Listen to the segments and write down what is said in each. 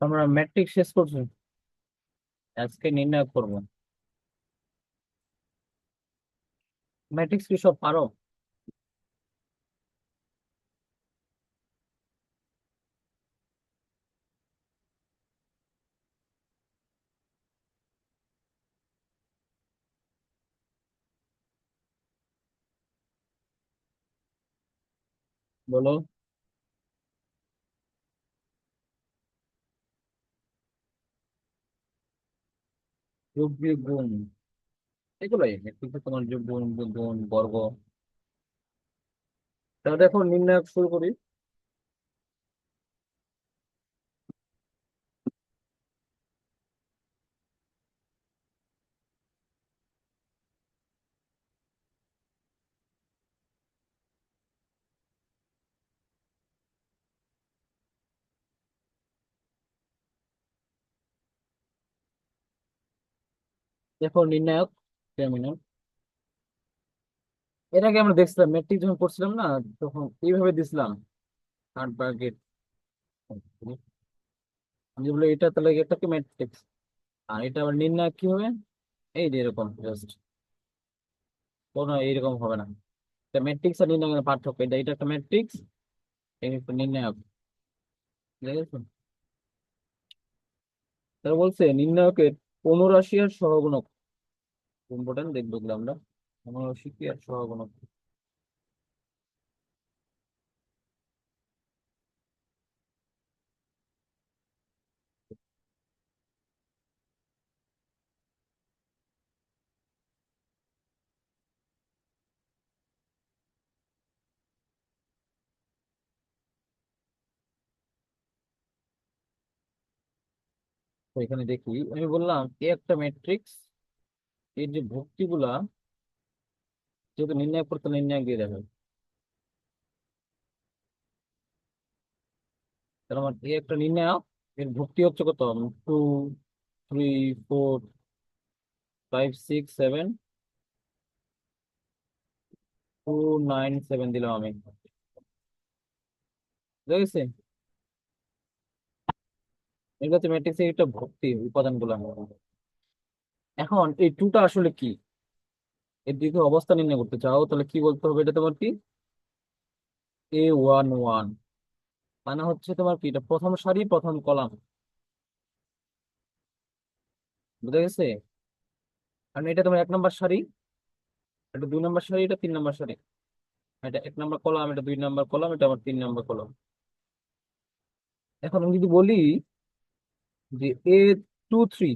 আমরা ম্যাট্রিক শেষ করছি, আজকে নির্ণয় করব। ম্যাট্রিক্স কি সব পারো? বলো। যোগ বিয়োগ গুণ, এগুলোই ম্যাট্রিক্সে তোমার যোগ গুণ বিয়োগ গুণ বর্গ। তাহলে দেখো নির্ণয় শুরু করি। দেখো নির্ণায়ক টার্মিনাল। এর আগে আমরা দেখছিলাম ম্যাট্রিক্স যখন করছিলাম না, তখন এইভাবে দিছিলাম আট ব্র্যাকেট। আমি বলি এটা তাহলে এটা কি ম্যাট্রিক্স, আর এটা আবার নির্ণায়ক কি হবে? এই যে এরকম জাস্ট, কোনো এইরকম হবে না। এটা ম্যাট্রিক্স আর নির্ণায়কের পার্থক্য, এটা এটা একটা ম্যাট্রিক্স, এটা একটা নির্ণায়ক। ঠিক আছে, তারা বলছে নির্ণায়কের অনুরাশি আর সহগুণক ইম্পর্টেন্ট দেখবো এগুলো আমরা। অনুরাশি কি আর সহগুণক। তো এখানে দেখি, আমি বললাম এ একটা ম্যাট্রিক্স, এর যে ভুক্তিগুলা যেহেতু নির্ণয় করতে নির্ণয় দিয়ে দেবে, তাহলে আমার এ একটা নির্ণায়ক। এর ভুক্তি হচ্ছে কত? Two, three, four, five, six, seven, two, nine, seven দিলাম আমি। ঠিক আছে, এগুলো হচ্ছে ম্যাট্রিক্সের একটা ভুক্তি উপাদানগুলো। এখন এই টুটা আসলে কি? এর দিকে অবস্থা নির্ণয় করতে চাও তাহলে কি বলতে হবে? এটা তোমার কি, A11, মানে হচ্ছে তোমার কি এটা প্রথম সারি প্রথম কলাম। বুঝা গেছে? কারণ এটা তোমার এক নম্বর সারি, এটা দুই নম্বর সারি, এটা তিন নম্বর সারি। এটা এক নম্বর কলাম, এটা দুই নম্বর কলাম, এটা আমার তিন নম্বর কলাম। এখন আমি যদি বলি যে A23,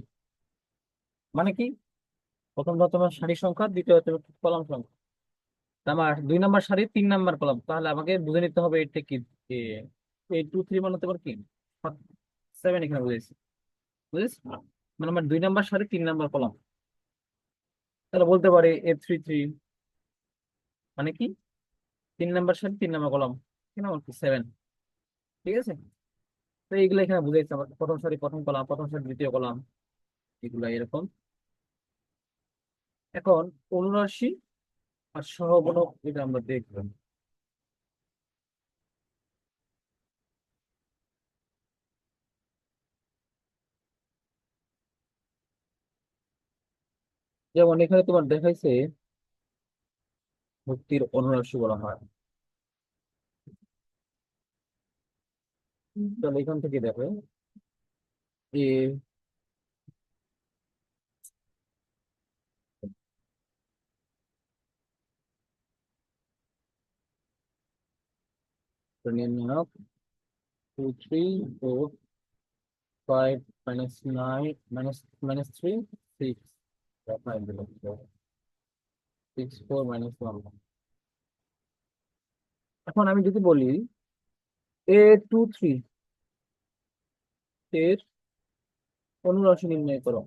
মানে কি? প্রথম ধর তোমার সারি সংখ্যা, দ্বিতীয় হচ্ছে কলাম সংখ্যা। তা আমার দুই নম্বর সারি তিন নম্বর কলাম, তাহলে আমাকে বুঝে নিতে হবে এটা কি। A23 মানে হতে পারে কি, সেভেন এখানে বুঝেছি। বুঝেছি, মানে আমার দুই নম্বর সারি তিন নম্বর কলাম। তাহলে বলতে পারি A33 মানে কি, তিন নাম্বার সারি তিন নাম্বার কলাম, কেন সেভেন। ঠিক আছে, তো এইগুলো এখানে বুঝাইছে আমার প্রথম সারি প্রথম কলাম, প্রথম সারি দ্বিতীয় কলাম, এগুলো এরকম। এখন অনুরাশি আর সহগুণক এটা আমরা দেখলাম। যেমন এখানে তোমার দেখাইছে ভক্তির অনুরাশি বলা হয়। তাহলে এখান থেকে দেখো এ নির্ণায়ক, two, three, four, five, minus nine, minus minus three, six, five দিলাম, সিক্স, ফোর, -1। এখন আমি যদি বলি A23 এর অনুরাশি নির্ণয় করো।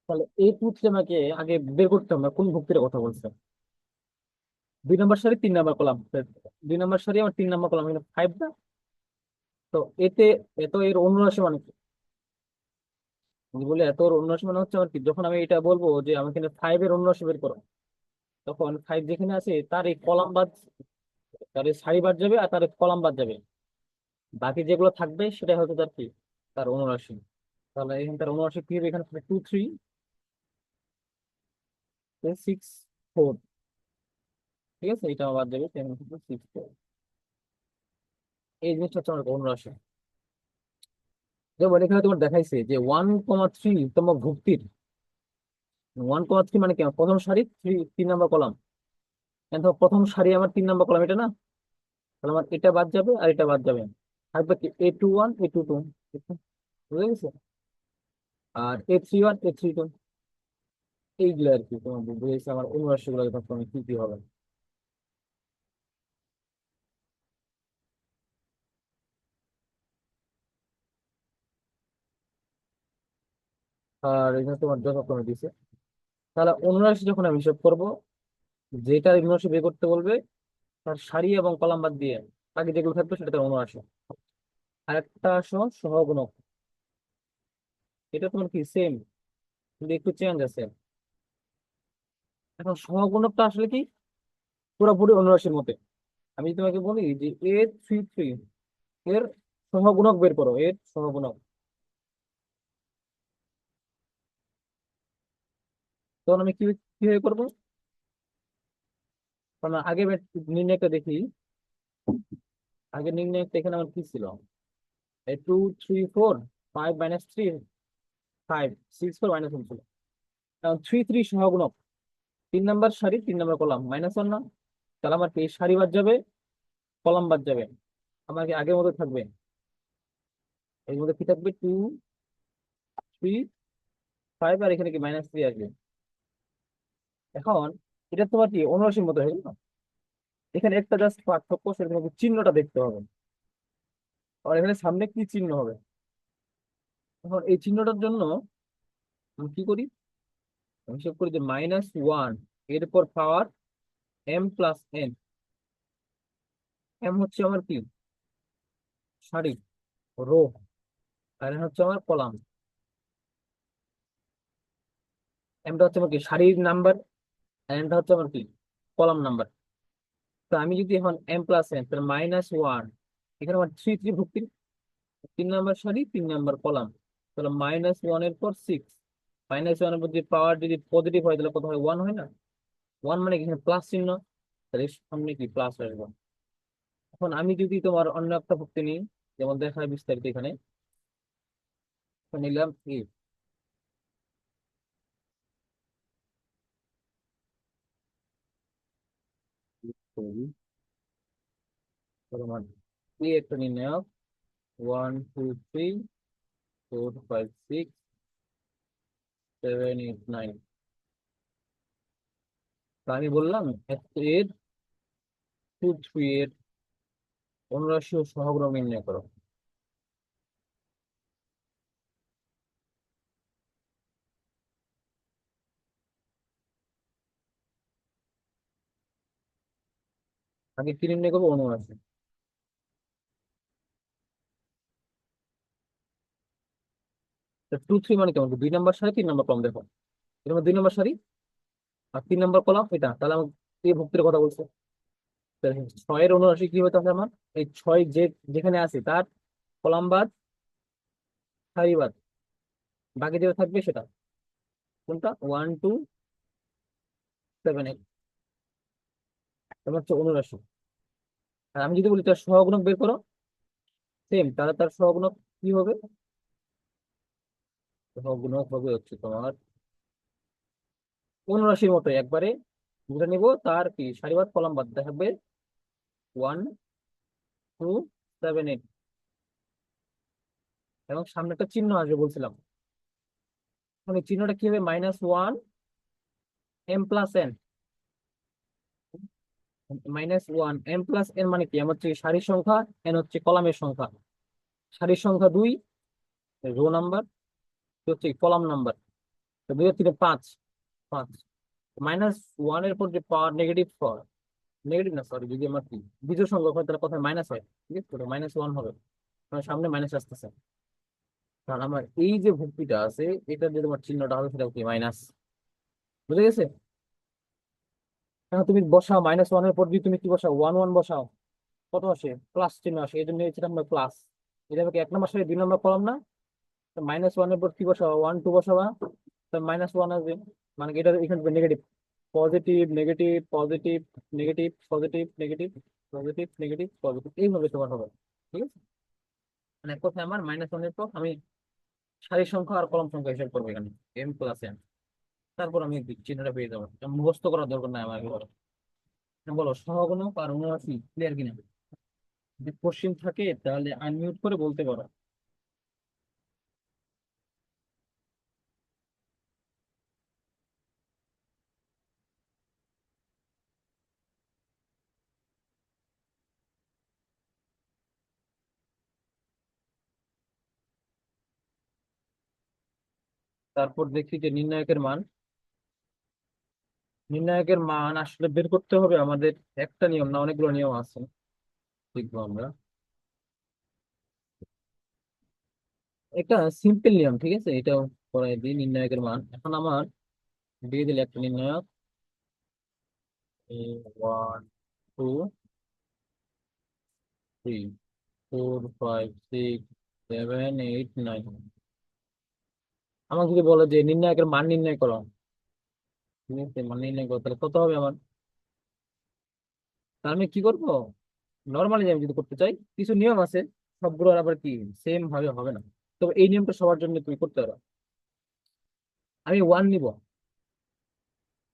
তাহলে A23 আমাকে আগে বের করতে হবে কোন ভুক্তির কথা বলছে। দুই নম্বর সারি তিন নম্বর কলাম, দুই নম্বর সারি আমার তিন নম্বর কলাম, এখানে ফাইভ না? তো এতে, এত এর অনুরাশি মানে কি? যদি বলি এত অনুরাশি মানে হচ্ছে আমার কি, যখন আমি এটা বলবো যে আমি এখানে 5-এর অনুরাশি বের করো, তখন 5 যেখানে আছে তার এই কলাম বাদ, তার এই সারি বাদ যাবে আর তার এই কলাম বাদ যাবে, বাকি যেগুলো থাকবে সেটা হয়তো তার কি, তার অনুরাশি। তাহলে এখানে তার অনুরাশি কি হবে, এখানে 2 3 6 4, ঠিক আছে, এটা বাদ যাবে, সেখানে 6 4। এই জিনিসটা হচ্ছে আমার অনুরাশি। যেমন এখানে তোমার দেখাইছে যে 1,3 তম ভুক্তির, 1,3 মানে কি, আমার প্রথম সারি 3 নাম্বার কলাম, দেখো প্রথম সারি আমার 3 নাম্বার কলাম এটা না, তাহলে আমার এটা বাদ যাবে আর এটা বাদ যাবে, থাকবে কি A21 A22, বুঝে গেছে, আর A31 A32, এইগুলো আর কি তোমার বুঝেছে আমার অনুরাশি গুলো তখন কি কি হবে। আর এখানে তোমার যথাক্রমে দিছে। তাহলে অনুরাশি যখন আমি হিসাব করবো, যেটা অনুরাশি বের করতে বলবে তার সারি এবং কলাম বাদ দিয়ে বাকি যেগুলো থাকবে সেটা তার অনুরাশি। আর একটা সহগুণক, এটা তোমার কি সেম, কিন্তু একটু চেঞ্জ আছে। এখন সহগুণকটা আসলে কি, পুরোপুরি অনুরাশির মতে। আমি যদি তোমাকে বলি যে A33 এর সহগুণক বের করো, এর সহগুণক, তখন আমি কিভাবে করবো, কারণ আগে নির্ণয়টা দেখি, আগে নির্ণয়টা এখানে আমার কি ছিল, 2 3 4 5 - 3 5 6 4 - 1 ছিল। এখন 3 3 সহগুণক, 3 নাম্বার সারি 3 নাম্বার কলাম, -1 না, তাহলে আমার কি সারি বাদ যাবে, কলাম বাদ যাবে, আমার কি আগের মতো থাকবে, এর মধ্যে কি থাকবে 2 3 5, আর এখানে কি -3 আসবে। এখন এটা তোমার কি অনুরাশির মতো হয়ে গেল না? এখানে একটা জাস্ট পার্থক্য, সেটা তোমাকে চিহ্নটা দেখতে হবে, আর এখানে সামনে কি চিহ্ন হবে। এখন এই চিহ্নটার জন্য আমি কি করি, আমি হিসাব করি যে -1 এর পর পাওয়ার m+n, m হচ্ছে আমার কি সারি, রো, আর n হচ্ছে আমার কলাম। এমটা হচ্ছে আমার কি সারির নাম্বার, আর nটা হচ্ছে আমার কি কলাম নাম্বার। তো আমি যদি এখন m+n, তাহলে -1, এখানে আমার 3 3 ভুক্তি, 3 নাম্বার সারি 3 নাম্বার কলাম, তাহলে -1 এর পর 6, -1 এর পর যদি পাওয়ার যদি পজিটিভ হয় তাহলে কত হয়, 1 হয় না, 1 মানে কি এখানে প্লাস চিহ্ন, তাহলে এর সামনে কি প্লাস আসবে। এখন আমি যদি তোমার অন্য একটা ভুক্তি নিই, যেমন দেখায় বিস্তারিত এখানে, তো নিলাম তোমার একটা নির্ণায়ক, 1 2 3 4 5 6 7 8 9, তো আমি বললাম এর 2 3 এর অনুরাশি ও সহগুণক নির্ণয় করো। আগে কি নির্ণয় করবো, অনুরাশি। 2 3 মানে কেমন, 2 নাম্বার সারি 3 নাম্বার কলাম, দেখো এর মধ্যে 2 নাম্বার সারি আর 3 নাম্বার কলাম, এটা তাহলে আমার এই ভুক্তির কথা বলছে। তাহলে 6-এর অনুরাশি কি হতে হবে আমার, এই 6 যেখানে আছে তার কলাম বাদ সারি বাদ, বাকি যেটা থাকবে সেটা কোনটা, 1 2 7 8, তোমার হচ্ছে অনুরাশি। আর আমি যদি বলি তার সহগুণক বের করো, সেম, তাহলে তার সহগুণক কি হবে, সহগুণক হবে হচ্ছে তোমার অনুরাশির মতো একবারে বুঝে নিব, তার কি সারিবাদ কলাম বাদ দেখাবে, 1 2 7 8, এবং সামনে একটা চিহ্ন আসবে বলছিলাম। মানে চিহ্নটা কি হবে, -1 m+n, -1 m+n মানে কি, আমার হচ্ছে সারির সংখ্যা, n হচ্ছে কলামের সংখ্যা, সারির সংখ্যা 2, রো নাম্বার হচ্ছে কলাম নাম্বার, তো 2 আর 3 5, 5 -1 এর পর যে পাওয়ার নেগেটিভ, নেগেটিভ না সরি, যদি আমার কি বিজোড় সংখ্যক হয় তাহলে কথায় মাইনাস হয়, ঠিক আছে, -1 হবে, কারণ সামনে মাইনাস আসতেছে। কারণ আমার এই যে ভুক্তিটা আছে, এটা যে তোমার চিহ্নটা হবে সেটা কি মাইনাস, বুঝে গেছে? এখন তুমি বসাও -1 এর পর যদি তুমি কি বসাও 1 1 বসাও, কত আসে? প্লাস চিহ্ন আসে, এই জন্য এটা আমরা প্লাস। এটা আমাকে 1 নম্বর সাথে 2 নম্বর কলাম না? -1 এর পর কি বসাবো? 1 2 বসাবা, -1 আসবে। মানে কি এটা এখানে negative, positive negative positive negative positive negative positive negative positive, এইভাবে তোমার হবে। ঠিক আছে? মানে এক কথায় আমার -1 এর পর আমি সারির সংখ্যা আর কলাম সংখ্যা হিসাব করবো এখানে, m প্লাস n। তারপর আমি চিহ্নটা পেয়ে যাবো, এটা মুখস্থ করার দরকার নাই আমার একেবারে। বলো সহগুণক আর অনুনাসি ক্লিয়ার কিনা? যদি কোশ্চিন থাকে তাহলে আনমিউট করে বলতে পারো। তারপর দেখি যে নির্ণায়কের মান। নির্ণায়কের মান আসলে বের করতে হবে আমাদের, একটা নিয়ম না, অনেকগুলো নিয়ম আছে, দেখবো আমরা। একটা সিম্পল নিয়ম, ঠিক আছে, এটাও করাই দিই। নির্ণায়কের মান এখন আমার দিয়ে দিলে একটা নির্ণায়ক, 1 2 3 4 5 6 7 8 9। আমাকে যদি বলো যে নির্ণায়কের মান নির্ণয় করো, ঠিক আছে, মান নির্ণয় করো, তাহলে কত হবে আমার? তাহলে আমি কি করবো? নর্মালি আমি যদি করতে চাই, কিছু নিয়ম আছে, সবগুলোর আবার কি সেম ভাবে হবে না। তবে এই নিয়মটা সবার জন্য তুমি করতে পারো। আমি 1 নিব,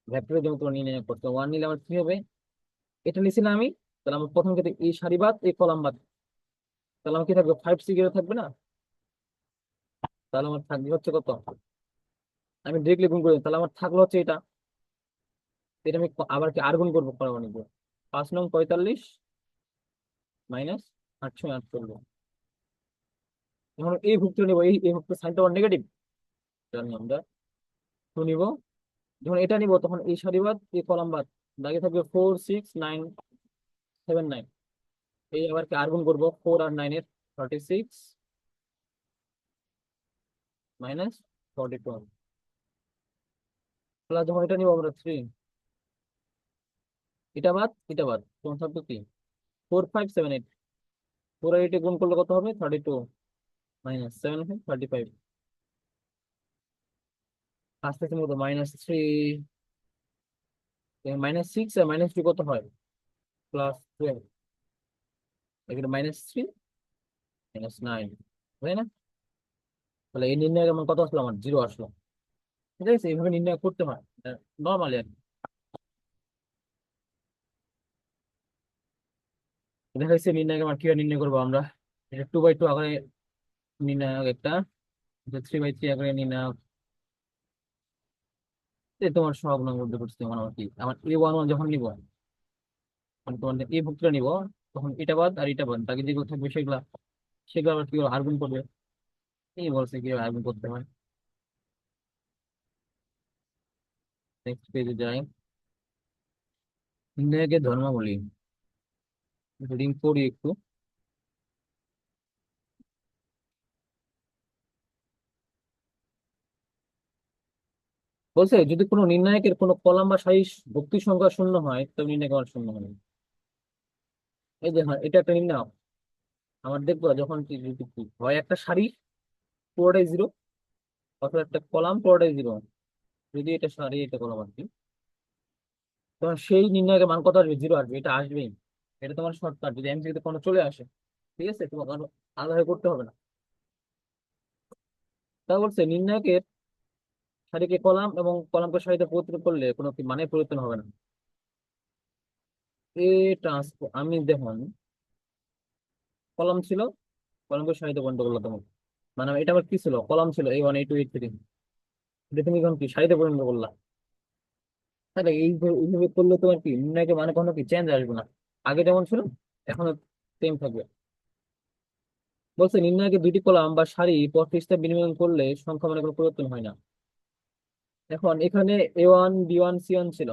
ভেক্টরের জন্য তোমার নির্ণয় করতে 1 নিলে আমার কি হবে? এটা নিছি না আমি, তাহলে আমার প্রথম ক্ষেত্রে এই সারি বাদ এই কলাম বাদ, তাহলে আমার কি থাকবে? 5 6 থাকবে না? তাহলে আমার থাকবে হচ্ছে কত? আমি ডিরেক্টলি গুণ করে দিই, তাহলে আমার থাকলো হচ্ছে এটা। এটা আমি আবার কি আর গুণ করবো, করবো নিবো 5 9 45 -8 6 8 করবো। এখন এই ভুক্ত নিবো, এই ভুক্ত সাইনটা আমার নেগেটিভ, জানি আমরা। তো নিবো, যখন এটা নিবো তখন এই সারি বাদ এই কলাম বাদ, দাগে থাকবে 4 6 9 7 9। এই আবার কি আর গুণ করবো 4 আর 9 এর, 36 -42। প্লাস যখন এটা নিবো আমরা 3, এটা বাদ তখন থাকবে কি 4 5 7 8। 4 আর 8 গুণ করলে কত হবে? 32 -7 35। আস্তে আস্তে মতো -3, -6 আর -3 কত হয়? +12। এখানে -3 -9, তাই না? তাহলে এই নির্ণয় আমার কত আসলো? আমার 0 আসলো। ঠিক আছে, এইভাবে নির্ণয় করতে হয় নর্মালি আর কি। দেখা যাচ্ছে নির্ণয় আমার কিভাবে নির্ণয় করবো আমরা। এটা 2 বাই 2 আকারে নির্ণায়ক একটা, 3 বাই 3 আকারে নির্ণায়ক। এই তোমার সহগুণার মধ্যে করছি তখন আমার কি, আমার A11 যখন নিব, মানে তোমার এই ভুক্তটা নিব, তখন এটা বাদ আর এটা বাদ, বাকি যেগুলো থাকবে সেগুলা, সেগুলো আবার কি আর গুণ করবে। এই বলছে কি আর গুণ করতে হয়। নেক্সট পেজে যাই। নির্ণায়কের ধর্মাবলী রিডিং করি একটু। বলছে যদি কোনো নির্ণায়কের কোনো কলাম বা সারি ভুক্তি সংখ্যা শূন্য হয় তবে নির্ণায়ক মান শূন্য হবে। এই যে হ্যাঁ, এটা একটা নির্ণায়ক। আমার দেখবো যখন যদি কি হয়, একটা সারি পুরোটাই 0, অথবা একটা কলাম পুরোটাই 0, যদি এটা সারি এটা কলাম আর কি, তখন সেই নির্ণায়কের মান কত আসবে? 0 আসবে, এটা আসবেই। এটা তোমার শর্টকাট যদি এমসিকিউ তে কোনো চলে আসে। ঠিক আছে, তোমার আরো আলাদা করতে হবে না। তা বলছে নির্ণায়কের সারিকে কলাম এবং কলামকে সারিতে পরিবর্তন করলে কোনো কি মানে পরিবর্তন হবে না। এ ট্রান্সপো আমি দেখুন, কলাম ছিল, কলামকে সারিতে পরিণত করলো তোমার, মানে এটা আমার কি ছিল? কলাম ছিল A1 A2 A3, এটা তুমি এখন কি সারিতে পরিণত করলা। তাহলে এইভাবে করলে তোমার কি নির্ণায়কের মানে কোনো কি চেঞ্জ আসবে না, আগে যেমন ছিল এখনো সেম থাকবে। বলছে নির্ণায়কের দুইটি কলাম বা সারি পৃষ্ঠা বিনিময় করলে সংখ্যা মানে কোনো পরিবর্তন হয় না। এখন এখানে A1 B1 C1 ছিল,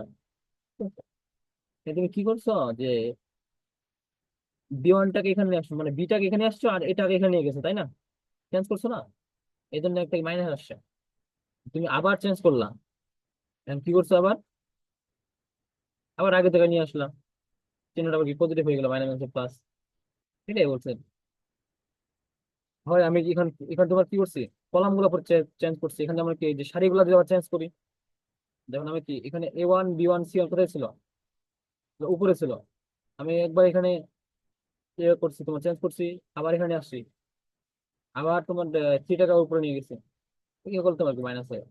তুমি কি করছো যে B1টাকে এখানে নিয়ে আসছো, মানে বিটাকে এখানে আসছো আর এটাকে এখানে নিয়ে গেছো, তাই না? চেঞ্জ করছো না? এই জন্য একটা মাইনাস আসছে। তুমি আবার চেঞ্জ করলা, এখন কি করছো আবার, আবার আগে থেকে নিয়ে আসলাম, চিহ্নটা আবার কি পজিটিভ হয়ে গেল, মাইনাস প্লাস। এটাই বলছে। হয় আমি এখান এখান তোমার কি করছি, কলাম গুলো চেঞ্জ করছি, এখানে আমরা কি এই যে সারিগুলো যদি আবার চেঞ্জ করি, দেখুন আমি কি এখানে A1 B1 C1 কোথায় ছিল, উপরে ছিল। আমি একবার এখানে ইয়ে করছি, তোমার চেঞ্জ করছি, আবার এখানে আসছি, আবার তোমার 3 টাকা উপরে নিয়ে গেছি, কি করতে পারবি মাইনাস হয়ে,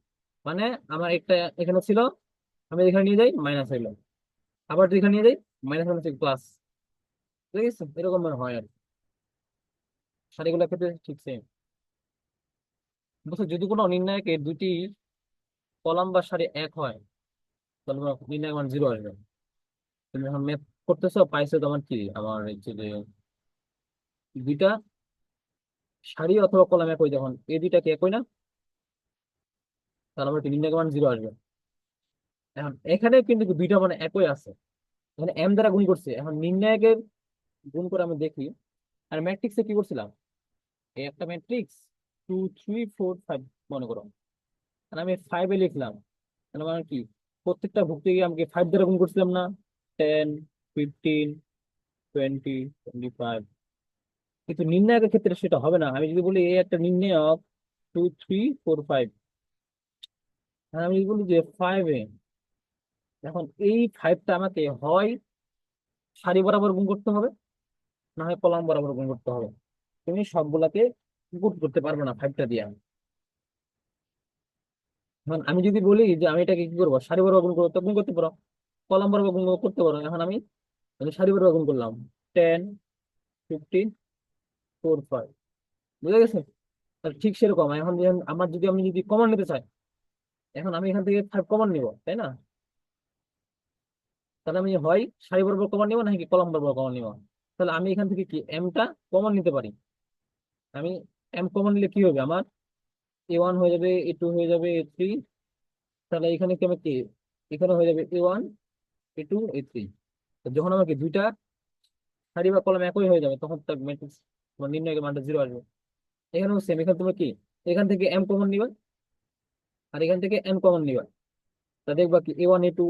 মানে আমার একটা এখানে ছিল, আমি এখানে নিয়ে যাই মাইনাস হইলো, আবার যদি এখানে নিয়ে যাই মাইনাস হচ্ছে প্লাস। ঠিক আছে, এরকম মানে হয় আর কি। সারিগুলোর ক্ষেত্রে ঠিক সেম। বুঝছো, যদি কোনো নির্ণায়কের দুটি কলাম বা সারি এক হয়, তাহলে তোমার নির্ণায়ক মান 0 আসবে। তুমি যখন ম্যাথ করতেছো পাইছো তোমার কি, আমার হচ্ছে যে দুইটা সারি অথবা কলাম একই, যখন এই দুইটা কি একই না, তাহলে আমার কি নির্ণায়ক মান 0 আসবে। এখন এখানে কিন্তু দুইটা মানে একই আছে, এখানে এম দ্বারা গুণ করছে, এখন নির্ণায়কের গুণ করে আমি দেখি। আর ম্যাট্রিক্সে কি করছিলাম, এই একটা ম্যাট্রিক্স 2 3 4 5 মনে করো, আর আমি 5-এ লিখলাম, তাহলে মানে কি প্রত্যেকটা ভুক্তি গিয়ে আমাকে 5 দ্বারা গুণ করছিলাম না, 10 15 20 25। কিন্তু নির্ণায়কের ক্ষেত্রে সেটা হবে না। আমি যদি বলি এই একটা নির্ণায়ক 2 3 4 5, আর আমি যদি বলি যে 5-এ, এখন এই 5টা আমাকে হয় সারি বরাবর গুণ করতে হবে, না হয় কলাম বরাবর গুণ করতে হবে। তুমি সবগুলাকে গুণ করতে পারবে না 5টা দিয়ে। এখন আমি যদি বলি যে আমি এটাকে কি করবো, সারি বরাবর গুণ করবো, তো গুণ করতে পারো, কলাম বরাবর গুণ করতে পারো। এখন আমি সারি বরাবর গুণ করলাম, 10 15 4 5, বুঝা গেছে। তাহলে ঠিক সেরকম এখন আমার যদি আমি যদি কমন নিতে চাই, এখন আমি এখান থেকে 5 কমন নিব, তাই না? তাহলে আমি হয় সারি বরাবর কমন নিব, নাকি কলাম বরাবর কমন নিব। তাহলে আমি এখান থেকে কি এমটা কমন নিতে পারি। আমি এম কমন নিলে কি হবে আমার, A1 হয়ে যাবে, A2 হয়ে যাবে, A3। তাহলে এখানে কি আমার কি, এখানে হয়ে যাবে A1 A2 A3। তো যখন আমাকে দুইটা সারি বা কলাম একই হয়ে যাবে, তখন তার ম্যাট্রিক্স তোমার নির্ণয়ের মানটা 0 আসবে। এখানেও সেম, এখানে তুমি কি এখান থেকে এম কমন নিবা, আর এখান থেকে এন কমন নিবা, তা দেখবা কি A1 A2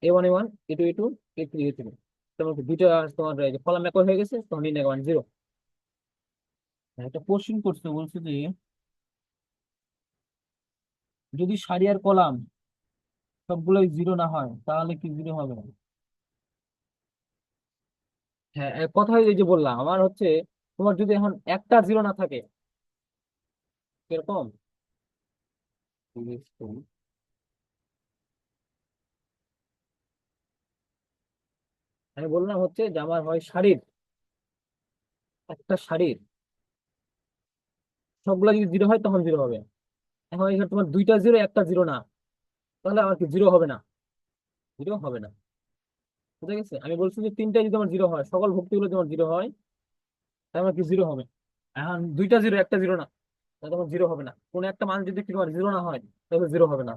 A1 A1 A2 A2 A3 A3, তোমার কি দুইটা তোমার এই যে কলাম একই হয়ে গেছে, তখন নির্ণয় মান 0। একটা কোশ্চিন করছে, বলছে যে যদি সারি আর কলাম সবগুলোই 0 না হয়, তাহলে কি 0 হবে? হ্যাঁ, এক কথাই এই যে বললাম আমার হচ্ছে, তোমার যদি এখন একটা 0 না থাকে, কিরকম, আমি বললাম হচ্ছে যে আমার হয় শাড়ির, একটা শাড়ির সবগুলা যদি 0 হয় তখন 0 হবে। এখন এখানে তোমার দুইটা 0 একটা 0 না, তাহলে আমার কি 0 হবে না, 0 হবে না। বুঝা গেছে, আমি বলছি যে তিনটা যদি তোমার 0 হয়, সকল ভুক্তিগুলো তোমার 0 হয়, তাহলে আমার কি 0 হবে। এখন দুইটা 0 একটা 0 না, তাহলে তোমার 0 হবে না। কোন একটা মান যদি কি তোমার 0 না হয়, তাহলে 0 হবে না।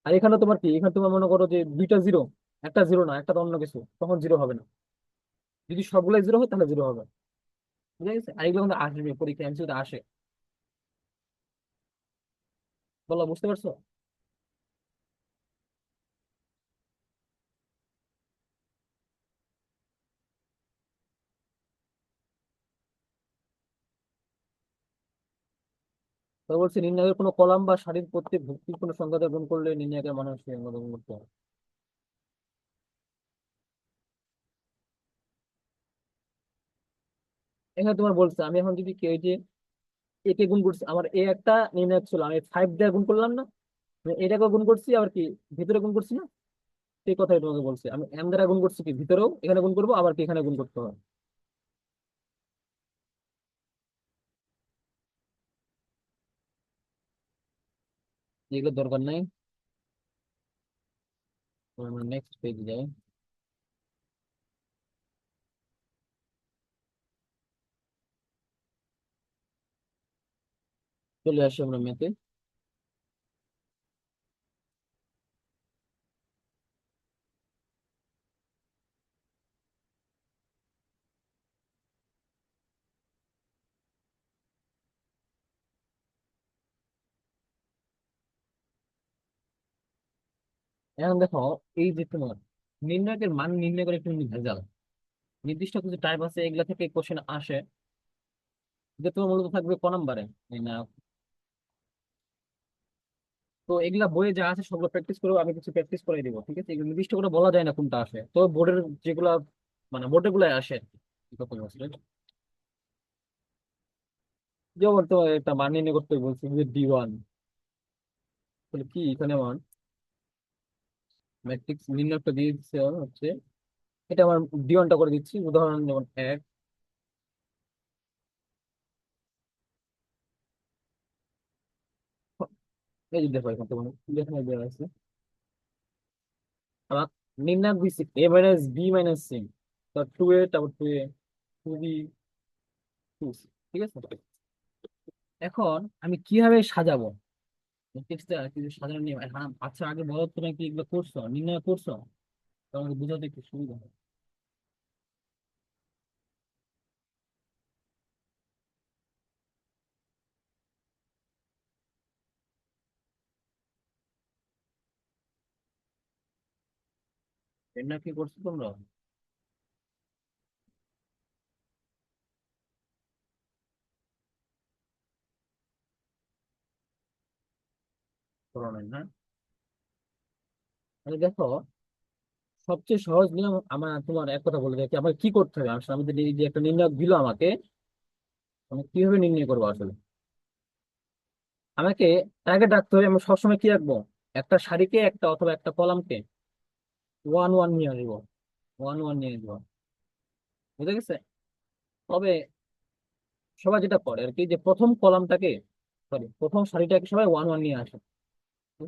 আর এখানে তোমার কি, এখানে তোমার মনে করো যে দুইটা 0 একটা 0 না, একটা তো অন্য কিছু, তখন 0 হবে না। যদি সবগুলাই 0 হয় তাহলে 0 হবে। বুঝা গেছে, আর এগুলো কিন্তু আসবে পরীক্ষা এমসিকিউ আসে। বলো, বুঝতে পারছো? তো বলছি নির্ণয়ের কোনো কলাম বা সারির প্রত্যেক ভুক্তির কোনো সংখ্যাতে গুণ করলে নির্ণয়কের মান হচ্ছে এর মধ্যে গুণ করতে হবে। এখানে তোমার বলছে আমি এখন যদি কি, ওই যে এ কে গুণ করছি, আমার এ একটা নির্ণায়ক ছিল, আমি 5 দিয়ে গুণ করলাম না, আমি এটাকে গুণ করছি, আবার কি ভিতরে গুণ করছি না, সেই কথাই তোমাকে বলছি। আমি এম দ্বারা গুণ করছি, কি ভিতরেও এখানে গুণ করবো, আবার কি এখানে গুণ করতে হবে। এগুলো দরকার নাই, নেক্সট পেজ যাই। চলে আসি আমরা ম্যাথে। এখন দেখো, এই যে তোমার নির্ণায়কের মান নির্ণয় করে একটু ভেজাল, নির্দিষ্ট কিছু টাইপ আছে, এগুলা থেকে কোশ্চেন আসে, যে তোমার মূলত থাকবে ক নাম্বারে নির্ণায়ক। তো এগুলা বইয়ে যা আছে সবগুলো প্র্যাকটিস করবো, আমি কিছু প্র্যাকটিস করে দিব, ঠিক আছে? এগুলো নির্দিষ্ট করে বলা যায় না কোনটা আসে, তো বোর্ডের যেগুলা মানে বোর্ডে গুলাই আসে আর কি। কি কথা বলছি, যেমন তো একটা মান নির্ণয় করতে বলছি যে D1, তাহলে কি এখানে মান ম্যাট্রিক্স নির্ণয়টা দিয়ে দিচ্ছে হচ্ছে, এটা আমার D1টা করে দিচ্ছি, উদাহরণ যেমন 1। এই যে দেখো এখানে তোমার এখানে দেওয়া আছে আমার নির্ণায়ক দিচ্ছি A - B - C, তার 2A, তারপর 2A, 2B, 2C, ঠিক আছে? এখন আমি কিভাবে সাজাবো ম্যাট্রিক্সটা, কিছু সাজানোর নিয়ম। হ্যাঁ আচ্ছা, আগে বলো তুমি কি এগুলো করছো, নির্ণয় করছো? তোমাকে বোঝাতে একটু সুবিধা হয়। নির্ণয় কি করছো তোমরা? করো নাই, হ্যাঁ? তাহলে দেখো, সবচেয়ে সহজ নিয়ম আমার তোমার এক কথা বলে দেখি আমার কি করতে হবে। আসলে আমাদের এই যে একটা নির্ণয় দিল আমাকে, আমি কিভাবে নির্ণয় করবো আসলে? আমাকে টার্গেট রাখতে হবে, আমি সবসময় কি রাখবো, একটা সারিকে একটা অথবা একটা কলামকে ওয়ান ওয়ান নিয়ে আসবো, ওয়ান ওয়ান নিয়ে আসবো, বুঝে গেছে? তবে সবাই যেটা করে আর কি, যে প্রথম কলামটাকে, সরি প্রথম সারিটাকে সবাই ওয়ান ওয়ান নিয়ে আসে।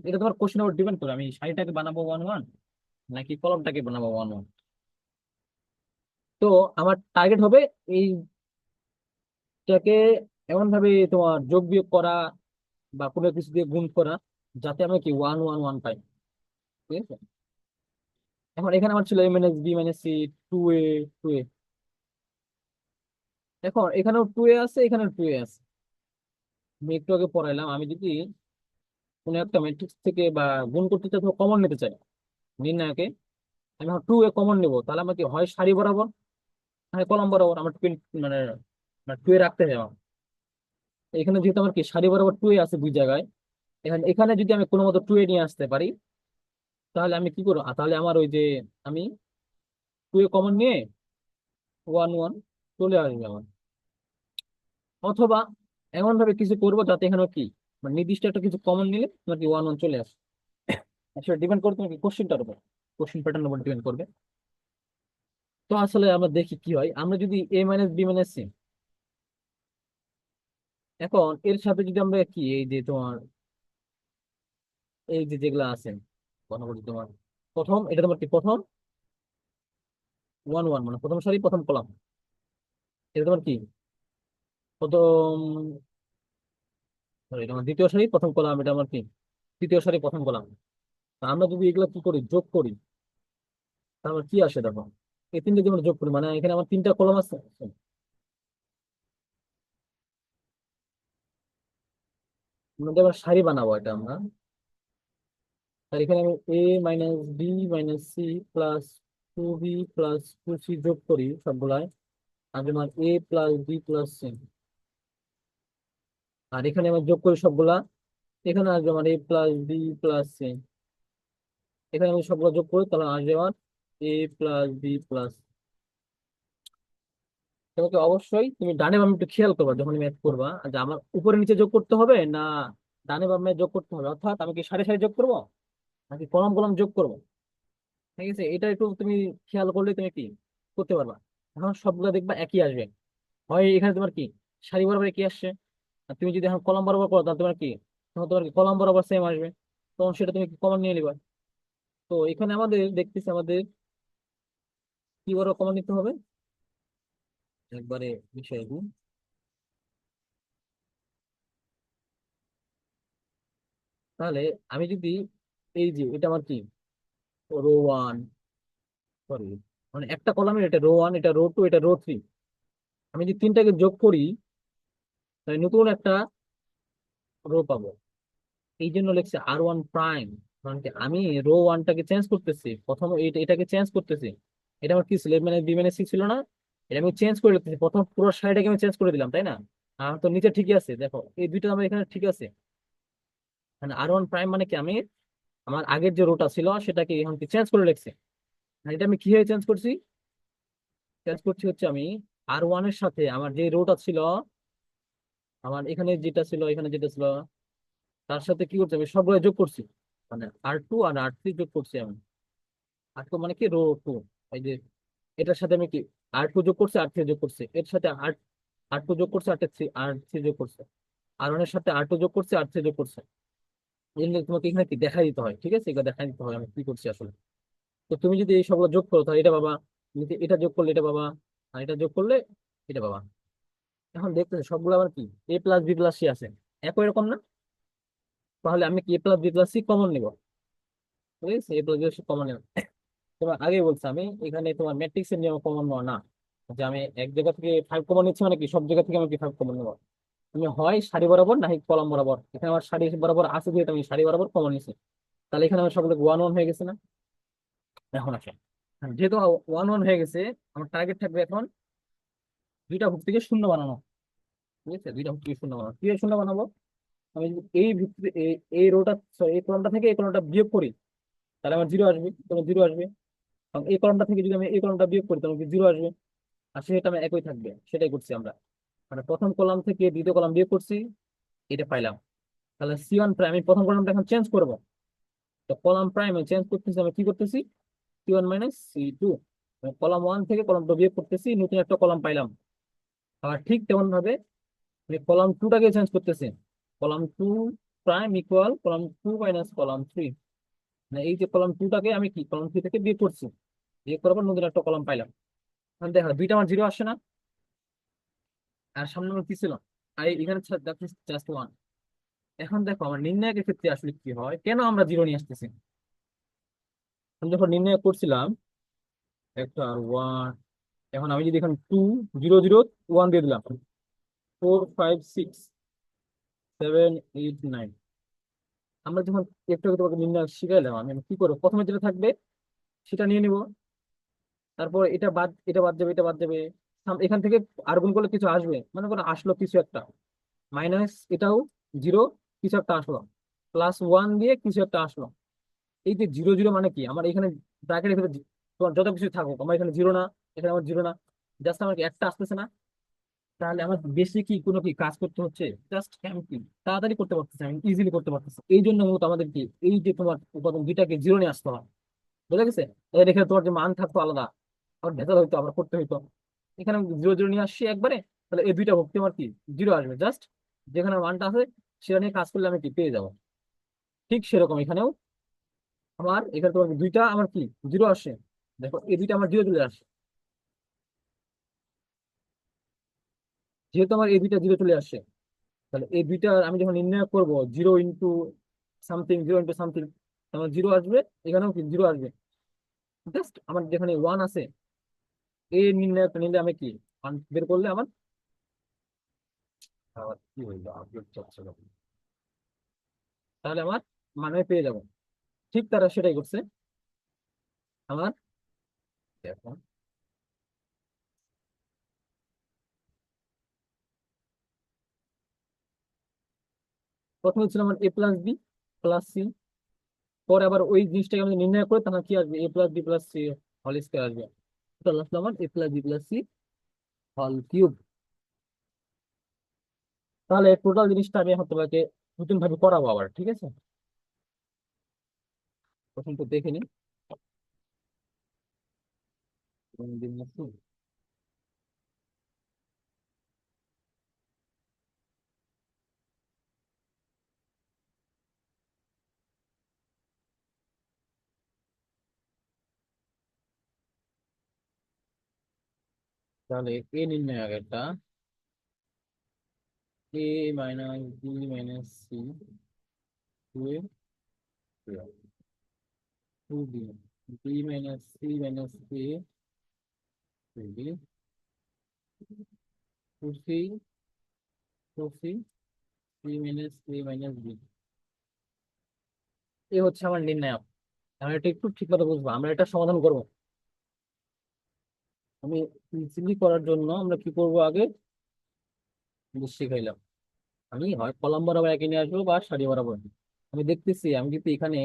এটা তোমার কোশ্চেনের উপর ডিপেন্ড করে, আমি সারিটাকে বানাবো ওয়ান ওয়ান নাকি কলামটাকে বানাবো ওয়ান ওয়ান। তো আমার টার্গেট হবে এইটাকে এমন ভাবে তোমার যোগ বিয়োগ করা বা কোনো কিছু দিয়ে গুণ করা, যাতে আমরা কি ওয়ান ওয়ান ওয়ান পাই, ঠিক আছে? এখন এখানে আমার ছিল A - B - C, 2A, 2A। এখন এখানেও 2A আছে, এখানেও 2A আছে। আমি একটু আগে পড়াইলাম, আমি যদি কোনো একটা ম্যাট্রিক্স থেকে বা গুণ করতে চাই, কমন নিতে চাই নির্ণায়কে, আমি 2A কমন নেবো, তাহলে আমার কি হয় সারি বরাবর, হয় কলাম বরাবর, আমার টু মানে 2A রাখতে হবে আমার। এখানে যেহেতু আমার কি সারি বরাবর 2A আছে দুই জায়গায়, এখানে এখানে যদি আমি কোনো মতো 2A নিয়ে আসতে পারি, তাহলে আমি কি করবো, তাহলে আমার ওই যে আমি 2A কমন নিয়ে ওয়ান ওয়ান চলে আসবে আমার। অথবা এমন ভাবে কিছু করবো যাতে এখানে কি মানে নির্দিষ্ট একটা কিছু কমন নিলে তোমার কি ওয়ান ওয়ান চলে আসে। আসলে ডিপেন্ড করবে তোমার কি কোশ্চেনটার উপর, কোশ্চেন প্যাটার্নের উপর ডিপেন্ড করবে। তো আসলে আমরা দেখি কি হয়, আমরা যদি A - B - C, এখন এর সাথে যদি আমরা কি এই যে তোমার এই যে যেগুলা আছে, কথা বলি তোমার প্রথম, এটা তোমার কি প্রথম ওয়ান ওয়ান মানে প্রথম সারি প্রথম কলাম, এটা তোমার কি প্রথম, sorry, এটা আমার দ্বিতীয় সারি প্রথম কলাম, এটা আমার কি তৃতীয় সারি প্রথম কলাম। আমরা যদি এগুলো কি করি, যোগ করি, তাহলে কি আসে দেখো, এই তিনটে যদি আমরা যোগ করি, মানে এখানে আমার তিনটা কলাম আছে, আমাদের আবার সারি বানাবো এটা আমরা। আর এখানে আমি A - B - C plus 2B+2C যোগ করি সবগুলাই, আর আমার A+B+C, আর এখানে আমি যোগ করি সবগুলা, এখানে আসবে আমার A+B+C, এখানে আমি সবগুলো যোগ করি, তাহলে আসবে আমার A+B+। তোমাকে অবশ্যই তুমি ডানে বামে একটু খেয়াল করবা যখন ম্যাথ করবা, যে আমার উপরে নিচে যোগ করতে হবে না ডানে বামে যোগ করতে হবে, অর্থাৎ আমি কি সারি সারি যোগ করবো নাকি কলাম কলাম যোগ করবো, ঠিক আছে? এটা একটু তুমি খেয়াল করলে তুমি কি করতে পারবা। এখন সবগুলো দেখবা একই আসবে, হয় এখানে তোমার কি সারি বরাবর একই আসছে, আর তুমি যদি এখন কলাম বরাবর করো তাহলে তোমার কি, তখন তোমার কি কলাম বরাবর সেম আসবে, তখন সেটা তুমি কমন নিয়ে নিবা। তো এখানে আমাদের দেখতেছি আমাদের কি বড় কমন নিতে হবে, একবারে বিষয় কি, তাহলে আমি যদি এই যে এটা আমার কি রো ওয়ান, সরি মানে একটা কলামের এটা রো ওয়ান, এটা রো টু, এটা রো থ্রি, আমি যদি তিনটাকে যোগ করি তাহলে নতুন একটা রো পাবো, এই জন্য লিখছে R1 প্রাইম, কারণ কি আমি রো ওয়ানটাকে চেঞ্জ করতেছি, প্রথম এটাকে চেঞ্জ করতেছি। এটা আমার কি ছিল, মানে বি মানে সি ছিল না? এটা আমি চেঞ্জ করে দিতেছি, প্রথম পুরো সারিটাকে আমি চেঞ্জ করে দিলাম, তাই না? আর তো নিচে ঠিকই আছে, দেখো এই দুইটা আমার এখানে ঠিক আছে। মানে আর ওয়ান প্রাইম মানে কি, আমি আমার আগের যে রোটা ছিল সেটাকে এখন কি চেঞ্জ করে লিখছি। আর এটা আমি কিভাবে চেঞ্জ করছি? চেঞ্জ করছি হচ্ছে আমি আর ওয়ান এর সাথে আমার যে রোটা ছিল, আমার এখানে যেটা ছিল, এখানে যেটা ছিল, তার সাথে কি করছি আমি সবগুলো যোগ করছি। মানে আর টু আর আর থ্রি যোগ করছি আমি। আর টু মানে কি রো টু, এই যে এটার সাথে আমি কি আর টু যোগ করছি, আর থ্রি যোগ করছি, এর সাথে আর আর টু যোগ করছে, আর থ্রি যোগ করছে, আর ওয়ান এর সাথে আর টু যোগ করছে, আর থ্রি যোগ করছে। এই জন্য তোমাকে এখানে কি দেখাই দিতে হয়, ঠিক আছে? এটা দেখাই দিতে হয় আমি কি করছি আসলে। তো তুমি যদি এই সবগুলো যোগ করো তাহলে এটা বাবা, এটা যোগ করলে এটা বাবা, আর এটা যোগ করলে এটা বাবা। এখন দেখতেছি সবগুলো আবার কি A plus B plus C আছে, একই রকম না? তাহলে আমি কি A plus B plus C common নিবো, ঠিক আছে? এ প্লাস বি কমন নেব। তোমার আগে বলছি আমি, এখানে তোমার ম্যাট্রিক্স এর নিয়ম কমন নেওয়া না, যে আমি এক জায়গা থেকে ফাইভ কমন নিচ্ছি মানে কি সব জায়গা থেকে আমি কি ফাইভ কমন নেবো। তুমি হয় সারি বরাবর না হয় কলাম বরাবর, এখানে আমার সারি বরাবর আছে যেহেতু আমি সারি বরাবর কমন নিচ্ছি, তাহলে এখানে আমার সবগুলো ওয়ান ওয়ান হয়ে গেছে না? এখন আসে, যেহেতু ওয়ান ওয়ান হয়ে গেছে, আমার টার্গেট থাকবে এখন দুইটা হুক থেকে শূন্য বানানো। ঠিক আছে, দুইটা হুক থেকে শূন্য বানানো, কি শূন্য বানাবো? আমি যদি এই ভিত্তি এই রোটা, সরি এই কলমটা থেকে এই কলমটা বিয়োগ করি, তাহলে আমার জিরো আসবে, তাহলে জিরো আসবে। এবং এই কলমটা থেকে যদি আমি এই কলমটা বিয়োগ করি তাহলে জিরো আসবে। আর সেটা আমি একই থাকবে, সেটাই করছি আমরা। মানে প্রথম কলাম থেকে দ্বিতীয় কলাম বিয়োগ করছি, এটা পাইলাম। তাহলে সি ওয়ান প্রাইম, আমি প্রথম কলামটা এখন চেঞ্জ করবো। তো কলাম প্রাইম চেঞ্জ করতেছি, আমি কি করতেছি? C one minus C two, column one থেকে কলাম টু বিয়োগ করতেছি, নতুন একটা কলাম পাইলাম। আবার ঠিক তেমন ভাবে আমি কলাম টুটাকে চেঞ্জ করতেছি, column two prime equal column two minus column three. মানে এই যে কলাম টুটাকে আমি কি কলাম থ্রি থেকে বিয়োগ করছি, বিয়োগ করার পর নতুন একটা কলাম পাইলাম। এখন দেখো দুইটা আমার জিরো আসে না? আর সামনে আমার কি ছিল? আর এখানে জাস্ট ওয়ান। এখন দেখো আমার নির্ণায়কের ক্ষেত্রে আসলে কি হয়, কেন আমরা জিরো নিয়ে আসতেছি? আমি যখন নির্ণয় করছিলাম একটা আর ওয়ান, এখন আমি যদি এখানে টু জিরো জিরো ওয়ান দিয়ে দিলাম, four five six seven eight nine, আমরা যখন একটু একটু তোমাকে নির্ণয় শিখাইলাম, আমি কি করবো, প্রথমে যেটা থাকবে সেটা নিয়ে নিব। তারপর এটা বাদ যাবে, এটা বাদ যাবে। এখান থেকে আর গুণ করলে কিছু আসবে, মনে করো আসলো কিছু একটা, মাইনাস এটাও জিরো, কিছু একটা আসলো, প্লাস ওয়ান দিয়ে কিছু একটা আসলো। এই যে জিরো জিরো মানে কি, আমার এখানে ব্র্যাকেটের ভিতরে তোমার যত কিছু থাকুক, আমার এখানে জিরো না, এখানে আমার জিরো না, জাস্ট আমার কি একটা আসতেছে না? তাহলে আমার বেশি কি কোনো কি কাজ করতে হচ্ছে? জাস্ট আমি কি তাড়াতাড়ি করতে পারতেছি, আমি ইজিলি করতে পারতেছি। এই জন্য মূলত আমাদের কি এই যে তোমার উপাদান দুইটাকে জিরো নিয়ে আসতে হয়, বুঝা গেছে? এর এখানে তোমার যে মান থাকতো আলাদা, আবার ভেজাল হইতো, আবার করতে হইতো। এখানে আমি জিরো জিরো নিয়ে আসছি একবারে, তাহলে এই দুইটা ভক্তি আমার কি জিরো আসবে, জাস্ট যেখানে মানটা আছে সেটা নিয়ে কাজ করলে আমি কি পেয়ে যাবো। ঠিক সেরকম এখানেও আমার এখানে তোমার দুইটা আমার কি জিরো আসে, দেখো এই দুইটা আমার জিরো চলে আসে। যেহেতু আমার এই দুইটা জিরো চলে আসে, তাহলে এই দুইটা আমি যখন নির্ণয় করবো zero into something, zero into something, আমার জিরো আসবে, এখানেও কি জিরো আসবে। জাস্ট আমার যেখানে ওয়ান আছে এই নির্ণয় নিলে আমি কি ওয়ান বের করলে আমার আবার কি হইলো আপডেট চলছে যখন, তাহলে আমার মানে পেয়ে যাবো। ঠিক তারা সেটাই করছে আমার। দেখো প্রথমে ছিল আমার A plus B plus C, পরে আবার ওই জিনিসটাকে আমি নির্ণয় করে তখন কি আসবে, A plus B plus C whole square আসবে। তাহলে আসলে আমার A plus B plus C whole cube. তাহলে টোটাল জিনিসটা আমি এখন তোমাকে নতুন ভাবে করাবো আবার, ঠিক আছে? প্রথম তো দেখে নি। তাহলে এ নির্ণয় আগেরটা, A minus B minus C two A two B, B minus C minus A two B, two C, two C, C minus A minus B. এ হচ্ছে আমার নির্ণায়ক। আমরা এটা একটু ঠিক মতো বুঝবো, আমরা এটা সমাধান করব। আমি ইজিলি করার জন্য আমরা কি করব আগে শিখাইলাম। আমি হয় কলাম বরাবর একে নিয়ে আসবো বা সারি বরাবর। আমি দেখতেছি আমি যদি এখানে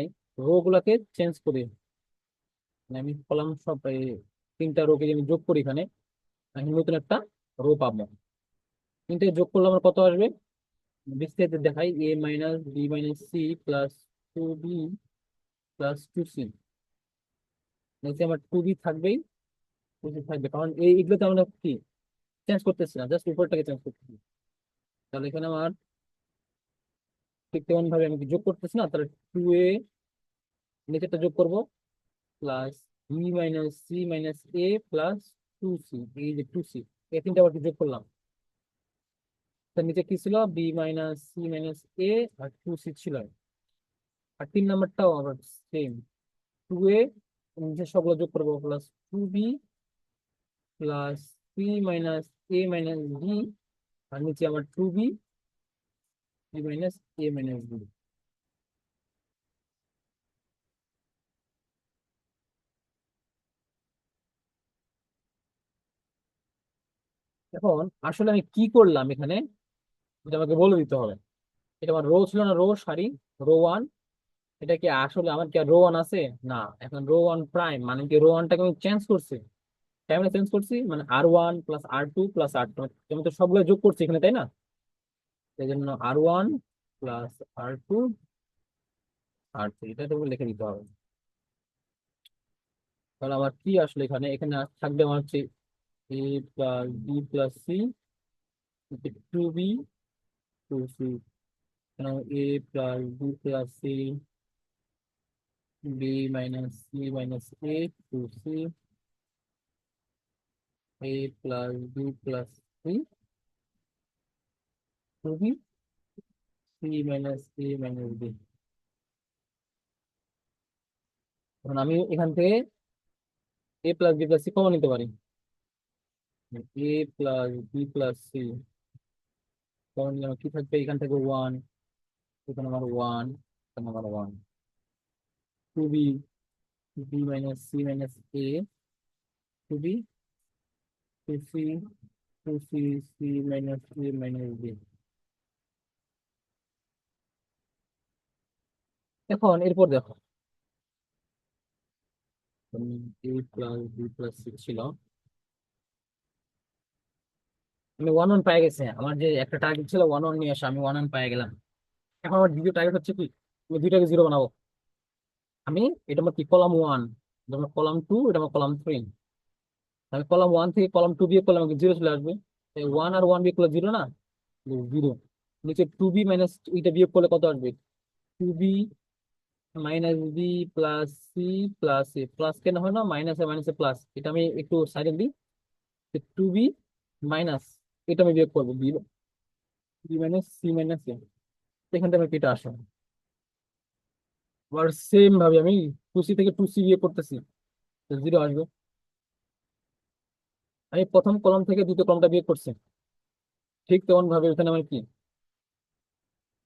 রো গুলাকে চেঞ্জ করি, মানে আমি কলাম সব এই তিনটা রোকে যদি আমি যোগ করি এখানে, আমি নতুন একটা রো পাবো। তিনটে যোগ করলে আমার কত আসবে? বিস্তারিত দেখাই, A minus B minus C plus 2b plus 2c। নিচে আমার 2b থাকবেই, 2c থাকবে, কারণ এইগুলো তো আমরা কি চেঞ্জ করতেছি না, জাস্ট উপরটাকে চেঞ্জ করতেছি। তাহলে এখানে আমার ঠিক তেমন ভাবে আমি কি যোগ করতেছি না, তাহলে 2a নিচেরটা যোগ করবো plus B minus C minus A plus 2c। এই যে 2c, এই তিনটা আবার কি যোগ করলাম। তার নিচে কি ছিল? বি মাইনাস সি মাইনাস এ আর 2c ছিল। আর তিন নাম্বারটাও আবার সেম, 2a নিচে সবগুলো যোগ করবো plus 2b plus C minus A minus B, আর নিচে আমার 2b B minus A minus B. এখন আসলে আমি কি করলাম এখানে, এটা আমাকে বলে দিতে হবে। এটা আমার রো ছিল না, রো সারি, রো ওয়ান। এটা কি আসলে আমার কি রো ওয়ান আছে? না, এখন রো ওয়ান প্রাইম মানে কি রো ওয়ানটাকে আমি চেঞ্জ করছি। কেমন চেঞ্জ করছি? মানে R1 plus R2 plus R2, আমি তো সবগুলো যোগ করছি এখানে, তাই না? এই জন্য R1 প্লাস R2 R3, এটা তো লিখে দিতে হবে। তাহলে আমার কি আসলে এখানে এখানে থাকবে আমার হচ্ছে A plus B plus C, 2b 2c, A plus B plus C, B minus C minus A 2c, A plus B plus C, 2b C minus A minus B. এখন আমি এখান থেকে A plus B plus C common নিতে পারি। A plus B plus C common নিলে আমার কি থাকবে? এখান থেকে ওয়ান, এখানে আমার ওয়ান, এখানে আমার one. 2b B minus C minus A, 2b 2c 2c C minus A minus B. এখন এরপর দেখো, A plus B plus C ছিল, আমি ওয়ান ওয়ান পেয়ে গেছি। আমার যে একটা টার্গেট ছিল ওয়ান ওয়ান নিয়ে আসা, আমি ওয়ান ওয়ান পেয়ে গেলাম। এখন আমার দ্বিতীয় টার্গেট হচ্ছে কি, আমি দুইটাকে জিরো বানাবো। আমি এটা আমার কি কলাম ওয়ান, এটা আমার কলাম টু, এটা আমার কলাম থ্রি। আমি কলাম ওয়ান থেকে কলাম টু বিয়োগ করলে আমাকে জিরো চলে আসবে। ওয়ান আর ওয়ান বিয়োগ করলে জিরো না, জিরো। নিচে 2b মাইনাস এটা বিয়োগ করলে কত আসবে? 2b minus B plus C plus A, plus কেন হয় না, মাইনাসে মাইনাসে প্লাস, এটা আমি একটু সাইডে দিই। 2b মাইনাস এটা আমি বিয়োগ করবো, B B minus C minus A, এখান থেকে আমার এটা আসে। আবার সেম ভাবে আমি 2c থেকে 2c বিয়োগ করতেছি, জিরো আসবে। আমি প্রথম কলাম থেকে দ্বিতীয় কলামটা বিয়োগ করছি, ঠিক তেমন ভাবে এখানে আমি কি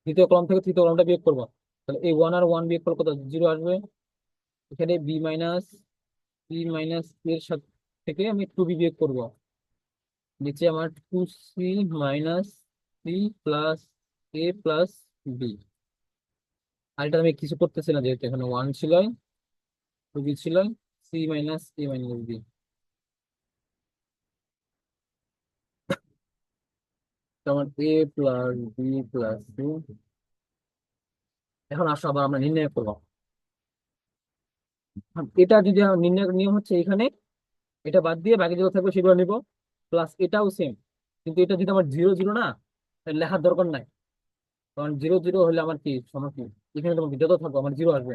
দ্বিতীয় কলাম থেকে তৃতীয় কলামটা বিয়োগ করবো। তাহলে এই ওয়ান আর ওয়ান বিয়োগ করলে কত? জিরো আসবে। এখানে বি মাইনাস এর সাথে থেকে আমি 2b বিয়োগ করবো। নিচে আমার 2c minus C plus A plus B. আর এটা আমি কিছু করতেছি না, যেহেতু এখানে ওয়ান ছিল, 2b ছিল, C minus A minus B. আমার A plus B plus C. এখন আসো আবার আমরা নির্ণয় করবো। এটা যদি নির্ণয় নিয়ম হচ্ছে এখানে এটা বাদ দিয়ে বাকি যেগুলো থাকবে সেগুলো নিব, প্লাস এটাও সেম। কিন্তু এটা যদি আমার জিরো জিরো না, তাহলে লেখার দরকার নাই। কারণ জিরো জিরো হলে আমার কি সমস্যা? এখানে তোমার যত থাকবো আমার জিরো আসবে।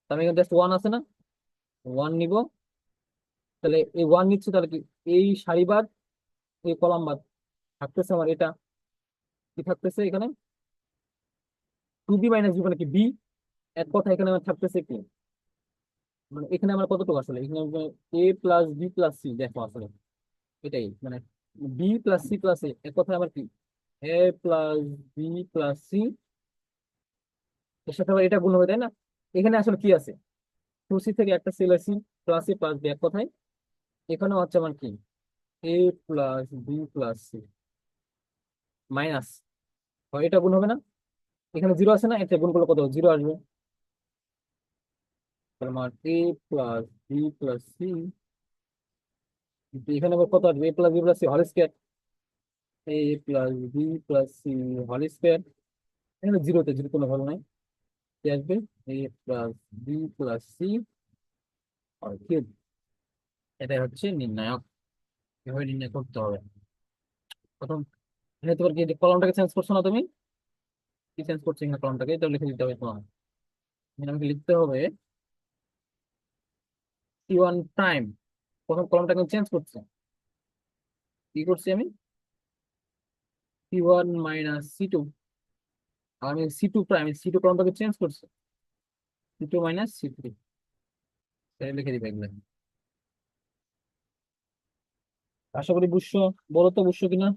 তো আমি এখানে জাস্ট ওয়ান আছে না, ওয়ান নিব। তাহলে এই ওয়ান নিচ্ছি, তাহলে কি এই সারি বাদ এই কলাম বাদ থাকতেছে আমার এটা, কি থাকতেছে এখানে? 2b মাইনাস বি মানে কি বি। এক কথা এখানে আমার থাকতেছে কি, মানে এখানে আমার কতটুকু আসলে এখানে এ প্লাস বি প্লাস সি, দেখো আসলে এটাই মানে বি প্লাস সি প্লাস এ, এক কথা আমার কি A plus B plus C, এর সাথে আবার এটা গুণ হবে, তাই না? এখানে আসলে কি আছে? টু সি থেকে একটা সেল আছে, প্লাস এ প্লাস বি, এক কথায় এখানে হচ্ছে আমার কি, A plus B plus C minus, এটা গুণ হবে না? এখানে জিরো আছে না, এটা গুণ করলে কত জিরো আসবে। তাহলে আমার A plus B plus C, এখানে আবার কত আসবে, A plus B plus C whole square, A plus B plus C whole square. এখানে জিরোতে জিরো কোনো ভালো নাই, কি আসবে, A plus B plus C cube. এটাই হচ্ছে নির্ণায়ক, এভাবে নির্ণয় করতে হবে। প্রথম এখানে তোমার কি কলমটাকে চেঞ্জ করছো না তুমি? কি চেঞ্জ করছো এখানে, কলমটাকে এটা লিখে দিতে হবে তোমার। এখানে আমাকে লিখতে হবে সি ওয়ান প্রাইম, প্রথম কলমটাকে চেঞ্জ করছে, কি করছি আমি, C one minus C two, আমি C two prime, C two কলমটাকে চেঞ্জ করছে, C two minus C three, তাই লিখে দিবে এগুলো। আশা করি বুঝছো, বলো তো বুঝছো কিনা।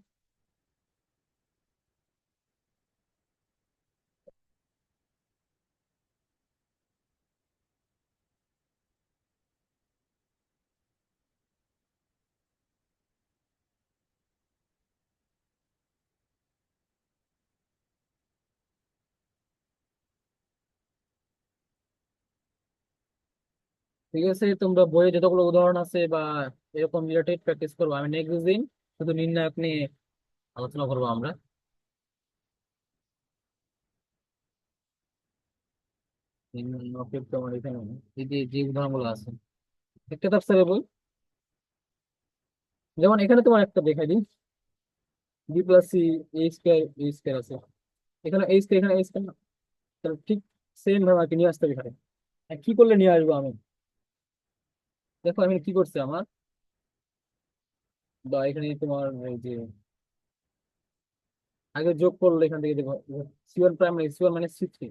ঠিক আছে, তোমরা বইয়ে যতগুলো উদাহরণ আছে বা এরকম রিলেটেড প্র্যাকটিস করবো, আমি নেক্সট দিন শুধু নির্ণায়ক নিয়ে আলোচনা করবো আমরা। নির্ণায়কের তোমার এখানে এই যে যে উদাহরণগুলো আছে, একটা তার বই, যেমন এখানে তোমার একটা দেখাই দিই, বি প্লাস সি এ স্কয়ার আছে, এখানে এ স্কয়ার, এখানে এ স্কয়ার, তাহলে ঠিক সেম ভাবে আর কি নিয়ে আসতে হবে এখানে। আর কি করলে নিয়ে আসবো আমি, দেখো আমি কি করছি আমার, বা এখানে তোমার এই যে আগে যোগ করলে এখান থেকে দেখো, C one prime C one মানে সি থ্রি,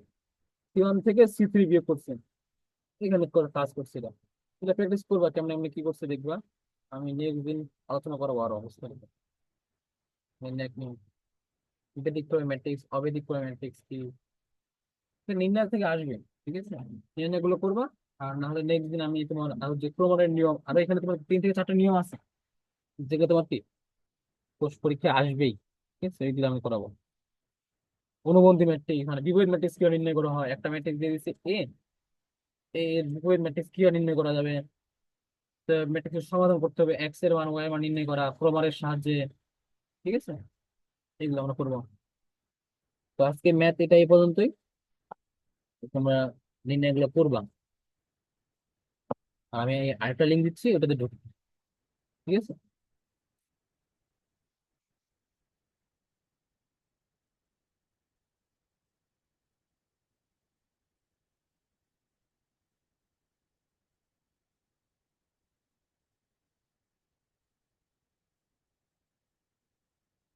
সি ওয়ান থেকে সি থ্রি বিয়োগ করছে, এখানে কাজ করছে এটা। এটা প্র্যাকটিস করবা কেমন এমনি কি করছে দেখবা, আমি নেক্সট দিন আলোচনা করবো আরো অবস্থা নিয়ে। ইত্যাদিক ম্যাট্রিক্স, অবেদিক ম্যাট্রিক্স কি, এটা নির্ণয় থেকে আসবে, ঠিক আছে, নির্ণয় গুলো করবা। আর না হলে নেক্সট দিন আমি তোমার আরো যে ক্রমানের নিয়ম, আরো এখানে তোমার 3 থেকে 4টা নিয়ম আছে যেগুলো তোমার কি পরীক্ষায় আসবেই, ঠিক আছে, এইগুলো আমি করাবো। অনুবন্ধী ম্যাট্রিক্স মানে বিপরীত ম্যাট্রিক্স কিভাবে নির্ণয় করা হয়, একটা ম্যাট্রিক্স দিয়ে দিচ্ছে এ, এর বিপরীত ম্যাট্রিক্স কিভাবে নির্ণয় করা যাবে, ম্যাট্রিক্সের সমাধান করতে হবে, এক্স এর মান ওয়াই এর মান নির্ণয় করা ক্রমারের সাহায্যে, ঠিক আছে, এগুলো আমরা করবো। তো আজকে ম্যাথ এটা এই পর্যন্তই, তোমরা নির্ণয় গুলো করবা। আর আমি আরেকটা লিঙ্ক দিচ্ছি, ওটাতে ঢুকবে, ঠিক আছে।